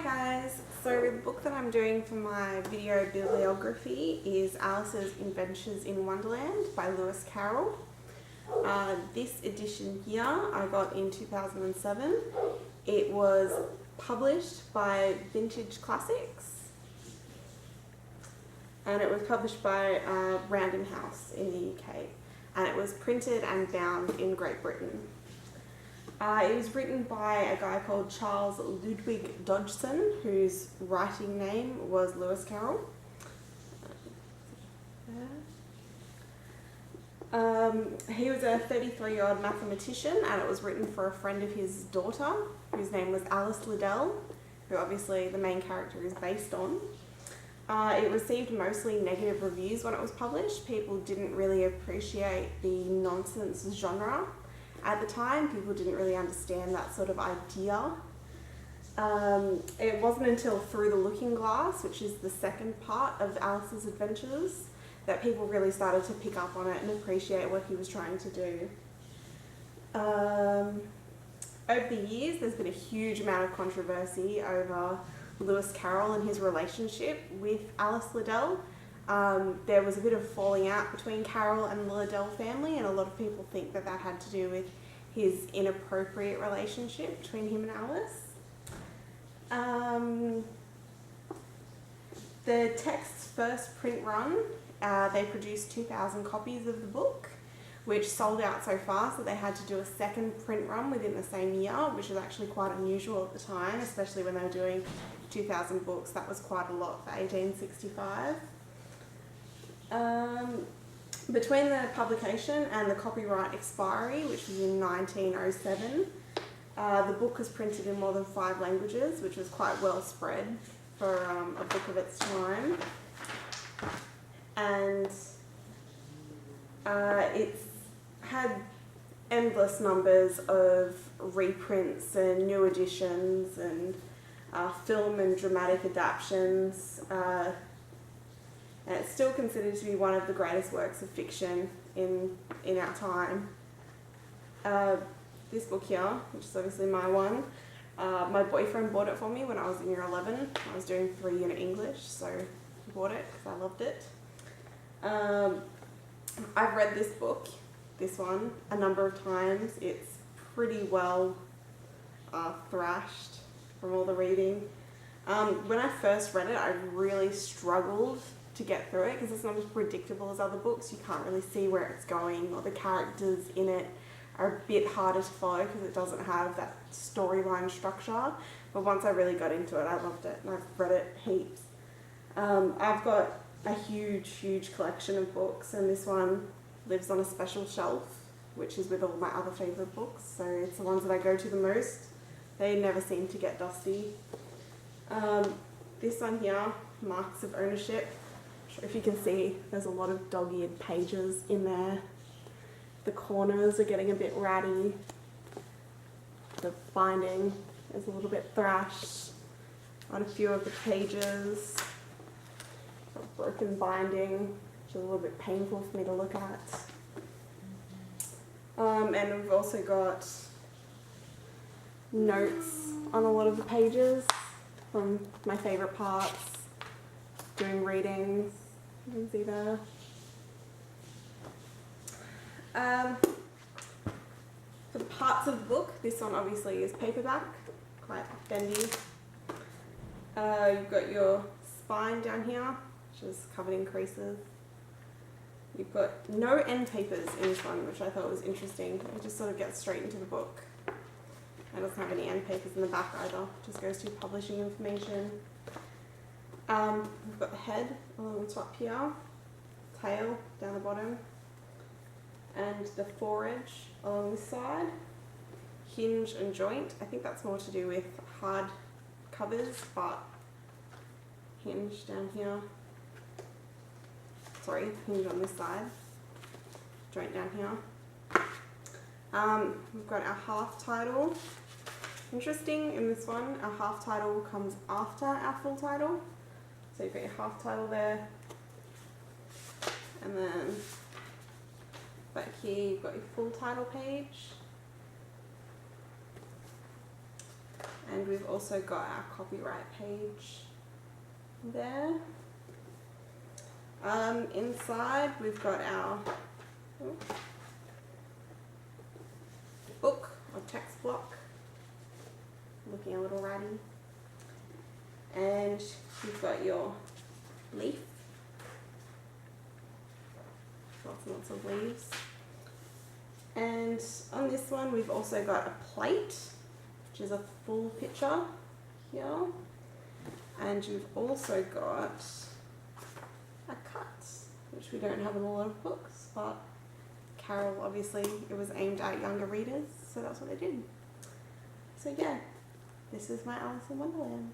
guys, so the book that I'm doing for my video bibliography is Alice's Adventures in Wonderland by Lewis Carroll. This edition here I got in 2007. It was published by Vintage Classics and it was published by Random House in the UK, and it was printed and bound in Great Britain. It was written by a guy called Charles Ludwig Dodgson, whose writing name was Lewis Carroll. He was a 33-year-old mathematician, and it was written for a friend of his daughter, whose name was Alice Liddell, who obviously the main character is based on. It received mostly negative reviews when it was published. People didn't really appreciate the nonsense genre. At the time, people didn't really understand that sort of idea. It wasn't until Through the Looking Glass, which is the second part of Alice's Adventures, that people really started to pick up on it and appreciate what he was trying to do. Over the years, there's been a huge amount of controversy over Lewis Carroll and his relationship with Alice Liddell. There was a bit of falling out between Carroll and the Liddell family, and a lot of people think that that had to do with his inappropriate relationship between him and Alice. The text's first print run, they produced 2,000 copies of the book, which sold out so fast that they had to do a second print run within the same year, which was actually quite unusual at the time, especially when they were doing 2,000 books. That was quite a lot for 1865. Between the publication and the copyright expiry, which was in 1907, the book was printed in more than 5 languages, which was quite well spread for a book of its time. And it's had endless numbers of reprints and new editions and film and dramatic adaptations. And it's still considered to be one of the greatest works of fiction in our time. This book here, which is obviously my one, my boyfriend bought it for me when I was in year 11. I was doing 3-unit English, so he bought it because I loved it. I've read this book, this one, a number of times. It's pretty well thrashed from all the reading. When I first read it, I really struggled to get through it because it's not as predictable as other books. You can't really see where it's going, or the characters in it are a bit harder to follow because it doesn't have that storyline structure. But once I really got into it, I loved it, and I've read it heaps. I've got a huge collection of books, and this one lives on a special shelf, which is with all my other favourite books, so it's the ones that I go to the most. They never seem to get dusty. This one here, Marks of Ownership. If you can see, there's a lot of dog-eared pages in there. The corners are getting a bit ratty. The binding is a little bit thrashed on a few of the pages. Got broken binding, which is a little bit painful for me to look at. And we've also got notes on a lot of the pages from my favourite parts, doing readings. You can see there. For the parts of the book, this one obviously is paperback, quite bendy. You've got your spine down here, which is covered in creases. You've got no end papers in this one, which I thought was interesting. It just sort of gets straight into the book. It doesn't have any end papers in the back either. It just goes to publishing information. We've got the head along the top here, tail down the bottom, and the forage along this side, hinge and joint. I think that's more to do with hard covers, but hinge down here. Sorry, hinge on this side, joint down here. We've got our half title. Interesting, in this one, our half title comes after our full title. So you've got your half title there, and then back here you've got your full title page, and and we've also got our copyright page there. Inside we've got our book or text block, looking a little ratty, and you've got your leaf, lots and lots of leaves. And on this one we've also got a plate, which is a full picture here, and you've also got a cut, which we don't have in a lot of books, but Carroll, obviously it was aimed at younger readers, so that's what they did. So yeah, this is my Alice in Wonderland.